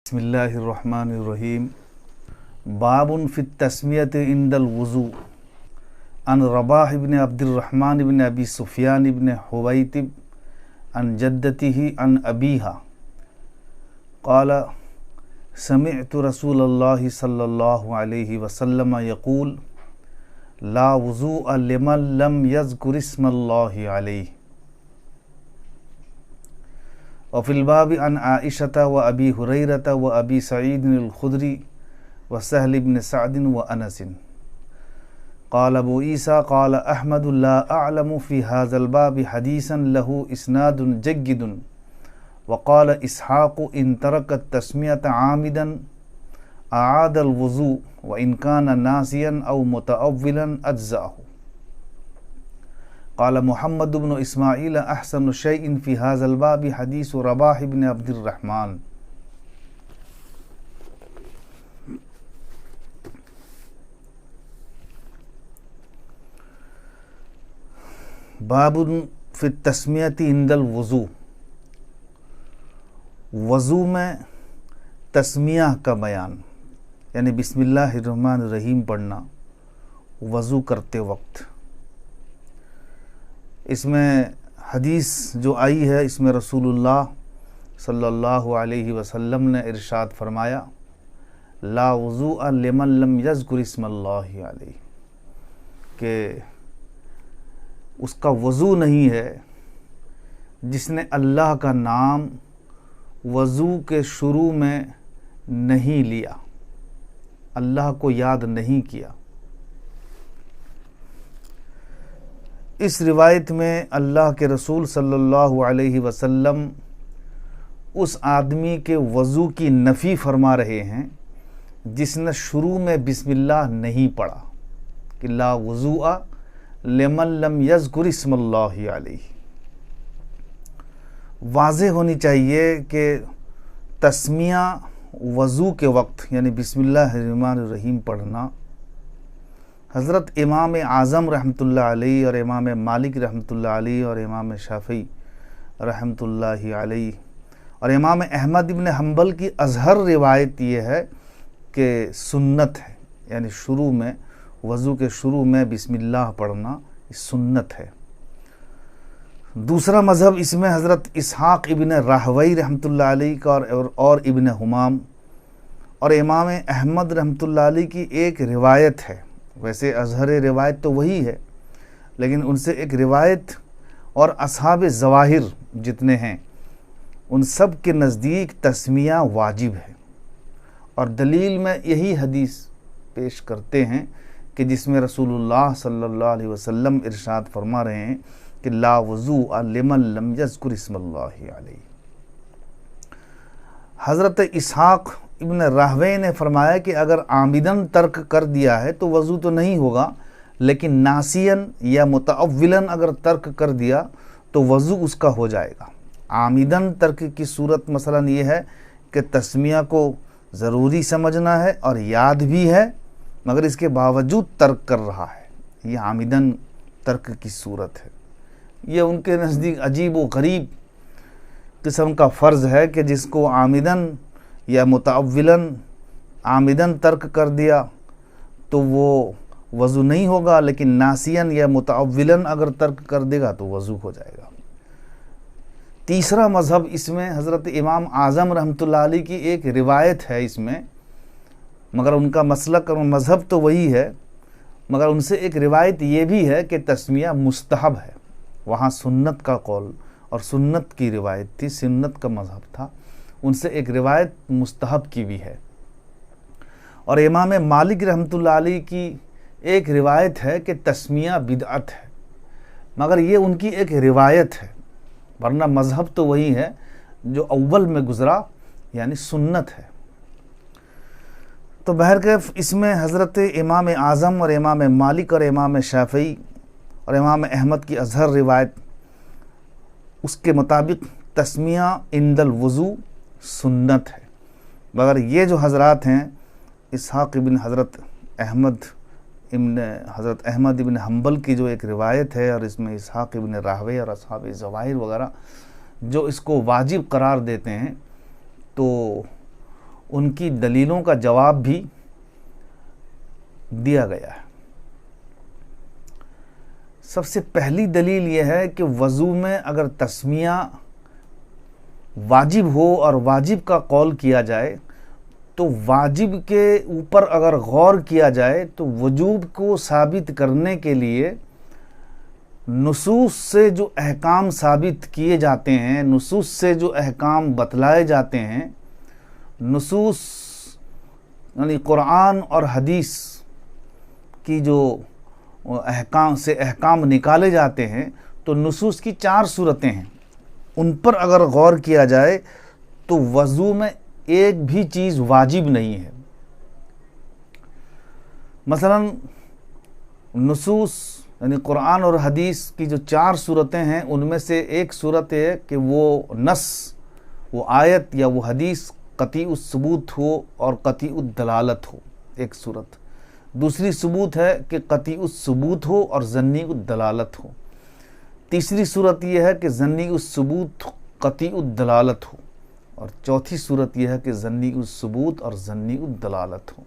بسم اللہ الرحمن الرحیم باب فی التسمیۃ عند الوضوء عن رباح بن عبد الرحمن بن ابی سفیان بن حویتب عن جدته عن ابیہا قال سمعت رسول اللہ صلی اللہ علیہ وسلم یقول لا وضوء لمن لم یذکر اسم اللہ علیہ وفی الباب عن عائشة و ابی ہریرة و ابی سعید الخدری و سہل بن سعد و انس قال ابو عیسیٰ قال احمد لا اعلم فی هذا الباب حدیثا له اسناد جید وقال اسحاق ان ترک التسمیة عامدا اعاد الوضوء وان كان ناسیا او متأولا اجزأه قال محمد بن اسماعیل احسن شیء فی هذا الباب حدیث رباح بن عبد الرحمن باب فی التسمیۃ عند الوضوء وضو میں تسمیہ کا بیان، یعنی بسم اللہ الرحمن الرحیم پڑھنا وضو کرتے وقت۔ اس میں حدیث جو آئی ہے اس میں رسول اللہ صلی اللہ علیہ وسلم نے ارشاد فرمایا لا وضوء لمن لم یذکر اسم اللہ علیہ، کہ اس کا وضو نہیں ہے جس نے اللہ کا نام وضو کے شروع میں نہیں لیا، اللہ کو یاد نہیں کیا۔ اس روایت میں اللہ کے رسول صلی اللہ علیہ وسلم اس آدمی کے وضو کی نفی فرما رہے ہیں جس نے شروع میں بسم اللہ نہیں پڑھا، کہ لا وضوء لمن لم یذکر اسم اللہ علیہ۔ واضح ہونی چاہیے کہ تسمیہ وضو کے وقت یعنی بسم اللہ الرحمن الرحیم پڑھنا حضرت امام اعظم رحمۃ اللہ علیہ اور امام مالک رحمۃ اللہ علیہ اور امام شافعی رحمۃ اللہ علیہ اور امام احمد بن حنبل کی اظہر روایت یہ ہے کہ سنت ہے، یعنی شروع میں وضو کے شروع میں بسم اللہ پڑھنا سنت ہے۔ دوسرا مذہب اس میں حضرت اسحاق ابن راہوی رحمۃ اللہ علیہ کا اور ابن حمام اور امام احمد رحمۃ اللہ علیہ کی ایک روایت ہے۔ ویسے اظہر روایت تو وہی ہے، لیکن ان سے ایک روایت اور اصحاب ظواہر جتنے ہیں ان سب کے نزدیک تسمیہ واجب ہے، اور دلیل میں یہی حدیث پیش کرتے ہیں کہ جس میں رسول اللہ صلی اللہ علیہ وسلم ارشاد فرما رہے ہیں کہ لا وضوء لمن لم یذکر اسم اللہ علیہ۔ حضرت اسحاق ابن راہوی نے فرمایا کہ اگر عامداً ترک کر دیا ہے تو وضو تو نہیں ہوگا، لیکن ناسیاً یا متأولاً اگر ترک کر دیا تو وضو اس کا ہو جائے گا۔ عامداً ترک کی صورت مثلاً یہ ہے کہ تسمیہ کو ضروری سمجھنا ہے اور یاد بھی ہے مگر اس کے باوجود ترک کر رہا ہے، یہ عامداً ترک کی صورت ہے۔ یہ ان کے نزدیک عجیب و غریب قسم کا فرض ہے کہ جس کو عامداً یا متأولاً عامداً ترک کر دیا تو وہ وضو نہیں ہوگا، لیکن ناسیاً یا متأولاً اگر ترک کر دے گا تو وضو ہو جائے گا۔ تیسرا مذہب اس میں حضرت امام اعظم رحمۃ اللہ علیہ کی ایک روایت ہے اس میں، مگر ان کا مسلک اور مذہب تو وہی ہے، مگر ان سے ایک روایت یہ بھی ہے کہ تسمیہ مستحب ہے۔ وہاں سنت کا قول اور سنت کی روایت تھی، سنت کا مذہب تھا، ان سے ایک روایت مستحب کی بھی ہے۔ اور امام مالک رحمۃ اللہ علیہ کی ایک روایت ہے کہ تسمیہ بدعت ہے، مگر یہ ان کی ایک روایت ہے، ورنہ مذہب تو وہی ہے جو اول میں گزرا، یعنی سنت ہے۔ تو بہرکیف اس میں حضرت امام اعظم اور امام مالک اور امام شافعی اور امام احمد کی اظہر روایت اس کے مطابق تسمیہ عند الوضوء سنت ہے، مگر یہ جو حضرات ہیں اسحاق ابن حضرت احمد ابن حنبل کی جو ایک روایت ہے، اور اس میں اسحاق ابن راہوی اور اصحاب ظواہر وغیرہ جو اس کو واجب قرار دیتے ہیں، تو ان کی دلیلوں کا جواب بھی دیا گیا ہے۔ سب سے پہلی دلیل یہ ہے کہ وضو میں اگر تسمیہ واجب ہو اور واجب کا قول کیا جائے تو واجب کے اوپر اگر غور کیا جائے تو وجوب کو ثابت کرنے کے لیے نصوص سے جو احکام ثابت کیے جاتے ہیں، نصوص سے جو احکام بتلائے جاتے ہیں، نصوص یعنی قرآن اور حدیث کی جو احکام نکالے جاتے ہیں، تو نصوص کی 4 صورتیں ہیں، ان پر اگر غور کیا جائے تو وضو میں ایک بھی چیز واجب نہیں ہے۔ مثلا نصوص یعنی قرآن اور حدیث کی جو 4 صورتیں ہیں، ان میں سے ایک صورت ہے کہ وہ نص، وہ آیت یا وہ حدیث قطعی الثبوت ہو اور قطعی الدلالت ہو، ایک صورت۔ دوسری ثبوت ہے کہ قطعی الثبوت ہو اور ظنی الدلالت ہو۔ تیسری صورت یہ ہے کہ ظنی الثبوت قطعی الدلالت ہو، اور چوتھی صورت یہ ہے کہ ظنی الثبوت اور ظنی الدلالت ہو۔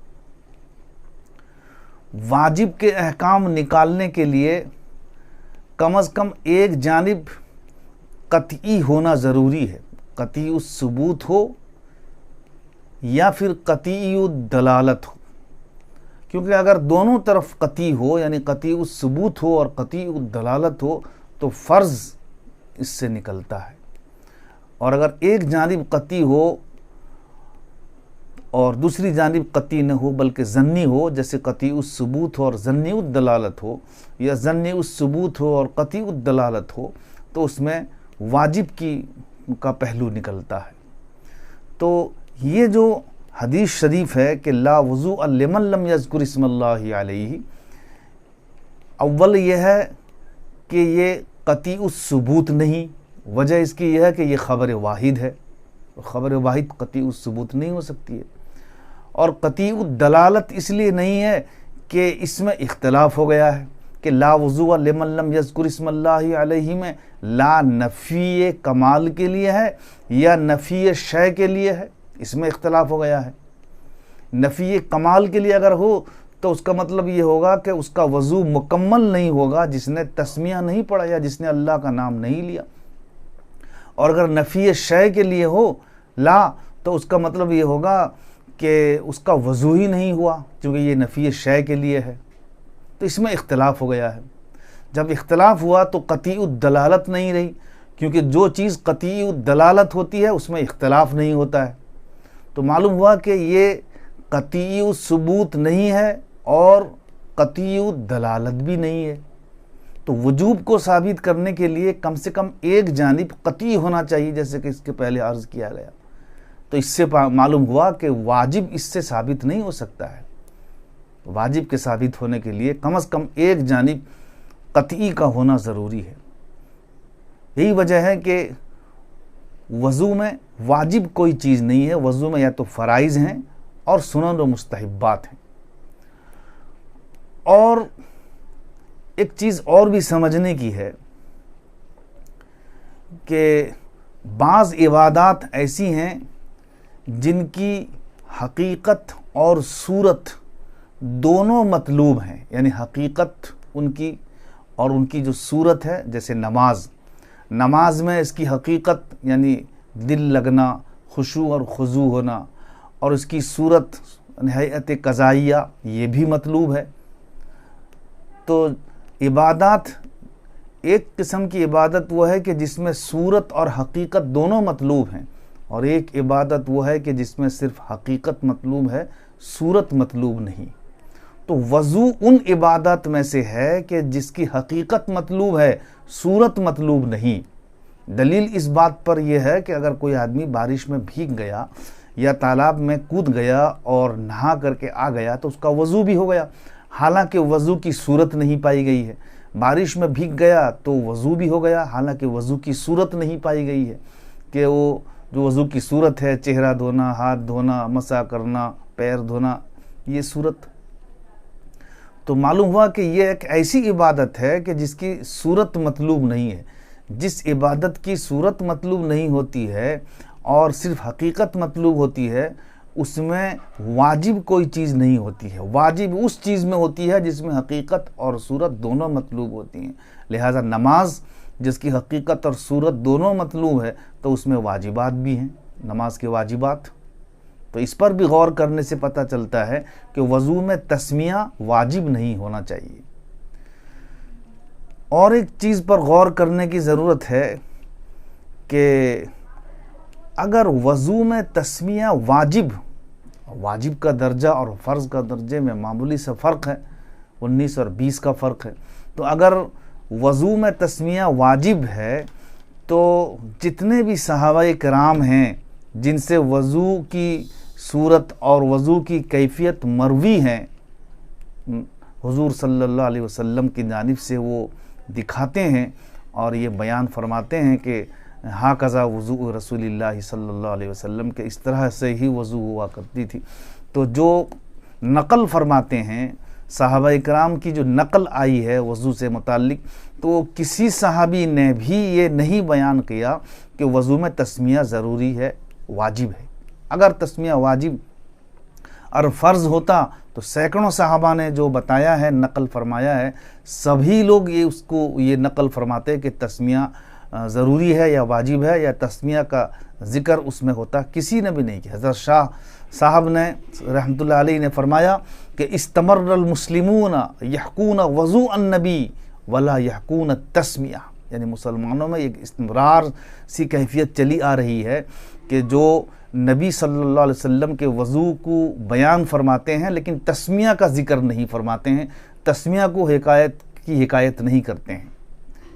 واجب کے احکام نکالنے کے لیے کم از کم ایک جانب قطعی ہونا ضروری ہے، قطعی الثبوت ہو یا پھر قطعی الدلالت ہو، کیونکہ اگر دونوں طرف قطعی ہو یعنی قطعی الثبوت ہو اور قطعی الدلالت ہو تو فرض اس سے نکلتا ہے، اور اگر ایک جانب قطعی ہو اور دوسری جانب قطعی نہ ہو بلکہ ظنی ہو، جیسے قطعی الثبوت ہو اور ظنی الدلالت ہو، یا ظنی الثبوت ہو اور قطعی الدلالت ہو، تو اس میں واجب کا پہلو نکلتا ہے۔ تو یہ جو حدیث شریف ہے کہ لا وضوء لمن لم یذکر اسم اللہ علیہ، اول یہ ہے کہ یہ قطعی الثبوت نہیں، وجہ اس کی یہ ہے کہ یہ خبر واحد ہے، خبر واحد قطعی الثبوت نہیں ہو سکتی ہے، اور قطعی الدلالت اس لیے نہیں ہے کہ اس میں اختلاف ہو گیا ہے کہ لا وضوء لمن لم یذکر اسم اللہ علیہ میں لا نفی کمال کے لیے ہے یا نفی شے کے لیے ہے، اس میں اختلاف ہو گیا ہے۔ نفی کمال کے لیے اگر ہو تو اس کا مطلب یہ ہوگا کہ اس کا وضو مکمل نہیں ہوگا جس نے تسمیہ نہیں پڑھا یا جس نے اللہ کا نام نہیں لیا، اور اگر نفی شے کے لیے ہو لا تو اس کا مطلب یہ ہوگا کہ اس کا وضو ہی نہیں ہوا، کیونکہ یہ نفی شے کے لیے ہے۔ تو اس میں اختلاف ہو گیا ہے۔ جب اختلاف ہوا تو قطعی الدلالت نہیں رہی، کیونکہ جو چیز قطعی الدلالت ہوتی ہے اس میں اختلاف نہیں ہوتا ہے۔ تو معلوم ہوا کہ یہ قطعی الثبوت نہیں ہے اور قطعی الدلالت بھی نہیں ہے۔ تو وجوب کو ثابت کرنے کے لیے کم سے کم ایک جانب قطعی ہونا چاہیے، جیسے کہ اس کے پہلے عرض کیا گیا۔ تو اس سے معلوم ہوا کہ واجب اس سے ثابت نہیں ہو سکتا ہے۔ واجب کے ثابت ہونے کے لیے کم از کم ایک جانب قطعی کا ہونا ضروری ہے۔ یہی وجہ ہے کہ وضو میں واجب کوئی چیز نہیں ہے، وضو میں یا تو فرائض ہیں اور سنن و مستحبات ہیں۔ اور ایک چیز اور بھی سمجھنے کی ہے کہ بعض عبادات ایسی ہیں جن کی حقیقت اور صورت دونوں مطلوب ہیں، یعنی حقیقت ان کی اور ان کی جو صورت ہے، جیسے نماز میں اس کی حقیقت یعنی دل لگنا، خشوع اور خضوع ہونا، اور اس کی صورت ہیئت قضائیہ یہ بھی مطلوب ہے۔ تو عبادات، ایک قسم کی عبادت وہ ہے کہ جس میں صورت اور حقیقت دونوں مطلوب ہیں، اور ایک عبادت وہ ہے کہ جس میں صرف حقیقت مطلوب ہے، صورت مطلوب نہیں۔ تو وضو ان عبادات میں سے ہے کہ جس کی حقیقت مطلوب ہے، صورت مطلوب نہیں۔ دلیل اس بات پر یہ ہے کہ اگر کوئی آدمی بارش میں بھیگ گیا یا تالاب میں کود گیا اور نہا کر کے آ گیا تو اس کا وضو بھی ہو گیا، حالانکہ وضو کی صورت نہیں پائی گئی ہے۔ بارش میں بھیگ گیا تو وضو بھی ہو گیا، حالانکہ وضو کی صورت نہیں پائی گئی ہے، کہ وہ جو وضو کی صورت ہے چہرہ دھونا، ہاتھ دھونا، مسح کرنا، پیر دھونا، یہ صورت۔ تو معلوم ہوا کہ یہ ایک ایسی عبادت ہے کہ جس کی صورت مطلوب نہیں ہے۔ جس عبادت کی صورت مطلوب نہیں ہوتی ہے اور صرف حقیقت مطلوب ہوتی ہے، اس میں واجب کوئی چیز نہیں ہوتی ہے، واجب اس چیز میں ہوتی ہے جس میں حقیقت اور صورت دونوں مطلوب ہوتی ہیں۔ لہٰذا نماز جس کی حقیقت اور صورت دونوں مطلوب ہے تو اس میں واجبات بھی ہیں، نماز کے واجبات۔ تو اس پر بھی غور کرنے سے پتہ چلتا ہے کہ وضو میں تسمیہ واجب نہیں ہونا چاہیے۔ اور ایک چیز پر غور کرنے کی ضرورت ہے کہ اگر وضو میں تسمیہ واجب کا درجہ اور فرض کا درجے میں معمولی سا فرق ہے، 19 اور 20 کا فرق ہے، تو اگر وضو میں تسمیہ واجب ہے تو جتنے بھی صحابہ کرام ہیں جن سے وضو کی صورت اور وضو کی کیفیت مروی ہیں، حضور صلی اللہ علیہ وسلم کی جانب سے وہ دکھاتے ہیں اور یہ بیان فرماتے ہیں کہ ہاکذا وضوء رسول اللہ صلی اللہ علیہ وسلم کے اس طرح سے ہی وضو ہوا کرتی تھی۔ تو جو نقل فرماتے ہیں صحابہ کرام کی، جو نقل آئی ہے وضو سے متعلق، تو کسی صحابی نے بھی یہ نہیں بیان کیا کہ وضو میں تسمیہ ضروری ہے، واجب ہے۔ اگر تسمیہ واجب اور فرض ہوتا تو سینکڑوں صحابہ نے جو بتایا ہے، نقل فرمایا ہے، سبھی لوگ یہ نقل فرماتے کہ تسمیہ ضروری ہے یا واجب ہے، یا تسمیہ کا ذکر اس میں ہوتا، کسی نے بھی نہیں کیا۔ حضرت شاہ صاحب نے رحمۃ اللہ علیہ نے فرمایا کہ استمر المسلمون یحکون وضوء النبی ولا یحکون التسمیہ، یعنی مسلمانوں میں ایک استمرار سی کیفیت چلی آ رہی ہے کہ جو نبی صلی اللہ علیہ وسلم کے وضو کو بیان فرماتے ہیں لیکن تسمیہ کا ذکر نہیں فرماتے ہیں، تسمیہ کو حکایت نہیں کرتے ہیں۔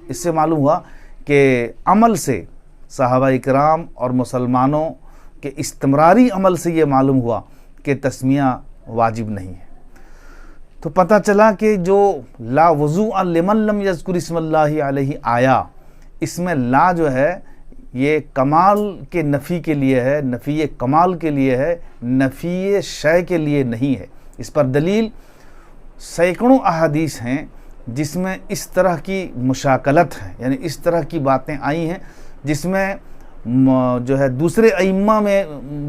اس سے معلوم ہوا کہ عمل سے صحابہ کرام اور مسلمانوں کے استمراری عمل سے یہ معلوم ہوا کہ تسمیہ واجب نہیں ہے۔ تو پتہ چلا کہ جو لا وضوء لمن لم یذکر اسم اللہ علیہ آیا، اس میں لا جو ہے یہ کمال کے نفی کے لیے ہے، نفی کمال کے لیے ہے، نفی شے کے لیے نہیں ہے۔ اس پر دلیل سینکڑوں احادیث ہیں جس میں اس طرح کی مشاکلت ہے، یعنی اس طرح کی باتیں آئی ہیں جس میں جو ہے دوسرے ائمہ میں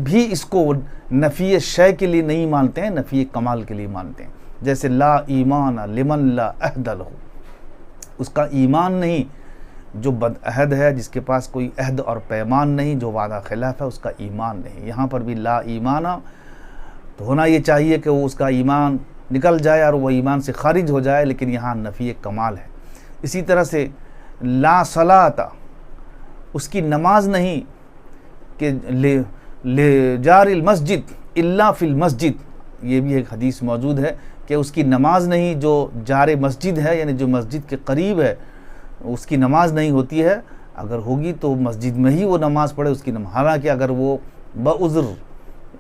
بھی اس کو نفی شے کے لیے نہیں مانتے ہیں، نفی کمال کے لیے مانتے ہیں۔ جیسے لا ایمان لمن لا عہد لہ، اس کا ایمان نہیں جو بد عہد ہے، جس کے پاس کوئی عہد اور پیمان نہیں، جو وعدہ خلاف ہے، اس کا ایمان نہیں۔ یہاں پر بھی لا ایمان تو ہونا یہ چاہیے کہ وہ اس کا ایمان نکل جائے اور وہ ایمان سے خارج ہو جائے، لیکن یہاں نفی کمال ہے۔ اسی طرح سے لا صلاۃ، اس کی نماز نہیں کہ لجار المسجد الا فی المسجد، یہ بھی ایک حدیث موجود ہے کہ اس کی نماز نہیں جو جار مسجد ہے، یعنی جو مسجد کے قریب ہے، اس کی نماز نہیں ہوتی ہے۔ اگر ہوگی تو مسجد میں ہی وہ نماز پڑھے، اس کی نماز، حالانکہ اگر وہ بعذر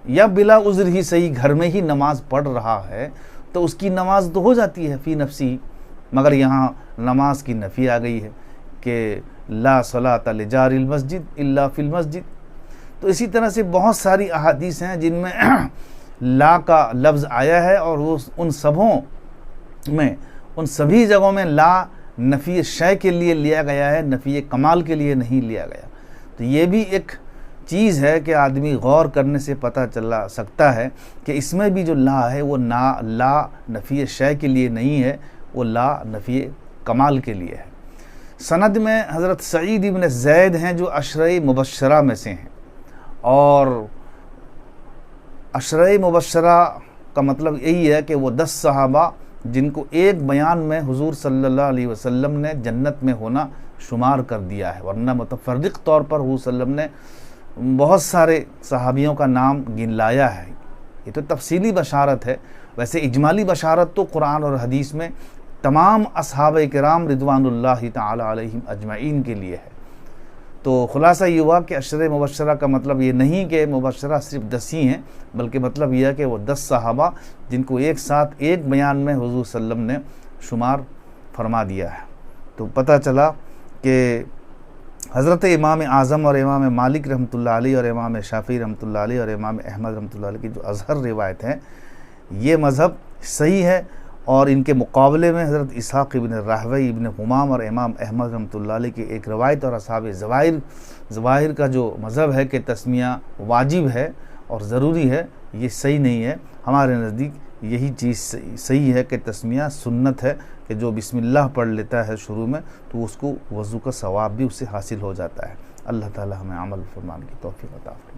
یا بلا عذر ہی صحیح گھر میں ہی نماز پڑھ رہا ہے تو اس کی نماز تو ہو جاتی ہے فی نفسی، مگر یہاں نماز کی نفی آ گئی ہے کہ لا صلاۃ لجار المسجد الا فی المسجد۔ تو اسی طرح سے بہت ساری احادیث ہیں جن میں لا کا لفظ آیا ہے اور ان سبھی جگہوں میں لا نفی شے کے لیے لیا گیا ہے، نفی کمال کے لیے نہیں لیا گیا۔ تو یہ بھی ایک چیز ہے کہ آدمی غور کرنے سے پتہ چلا سکتا ہے کہ اس میں بھی جو لا ہے وہ لا نفی شے کے لیے نہیں ہے، وہ لا نفی کمال کے لیے ہے۔ سند میں حضرت سعید ابن زید ہیں جو عشرہ مبشرہ میں سے ہیں، اور عشرہ مبشرہ کا مطلب یہی ہے کہ وہ 10 صحابہ جن کو ایک بیان میں حضور صلی اللہ علیہ وسلم نے جنت میں ہونا شمار کر دیا ہے، ورنہ متفرق طور پر حضور صلی اللہ علیہ وسلم نے بہت سارے صحابیوں کا نام گن لایا ہے۔ یہ تو تفصیلی بشارت ہے، ویسے اجمالی بشارت تو قرآن اور حدیث میں تمام اصحاب کرام رضوان اللہ تعالی علیہم اجمعین کے لیے ہے۔ تو خلاصہ یہ ہوا کہ عشرہ مبشرہ کا مطلب یہ نہیں کہ مبشرہ صرف 10 ہی ہیں، بلکہ مطلب یہ ہے کہ وہ 10 صحابہ جن کو ایک ساتھ ایک بیان میں حضور صلی اللہ علیہ وسلم نے شمار فرما دیا ہے۔ تو پتہ چلا کہ حضرت امام اعظم اور امام مالک رحمۃ اللہ علیہ اور امام شافعی رحمۃ اللہ علیہ اور امام احمد رحمۃ اللہ علیہ کی جو اظہر روایت ہیں، یہ مذہب صحیح ہے، اور ان کے مقابلے میں حضرت اسحاق ابن راہوی ابن حمام اور امام احمد رحمۃ اللہ علیہ کی ایک روایت اور اصحاب ظواہر کا جو مذہب ہے کہ تسمیہ واجب ہے، اور ضروری ہے، یہ صحیح نہیں ہے۔ ہمارے نزدیک یہی چیز صحیح ہے کہ تسمیہ سنت ہے، کہ جو بسم اللہ پڑھ لیتا ہے شروع میں تو اس کو وضو کا ثواب بھی اس سے حاصل ہو جاتا ہے۔ اللہ تعالی ہمیں عمل فرمان کی توفیق عطا فرمائے۔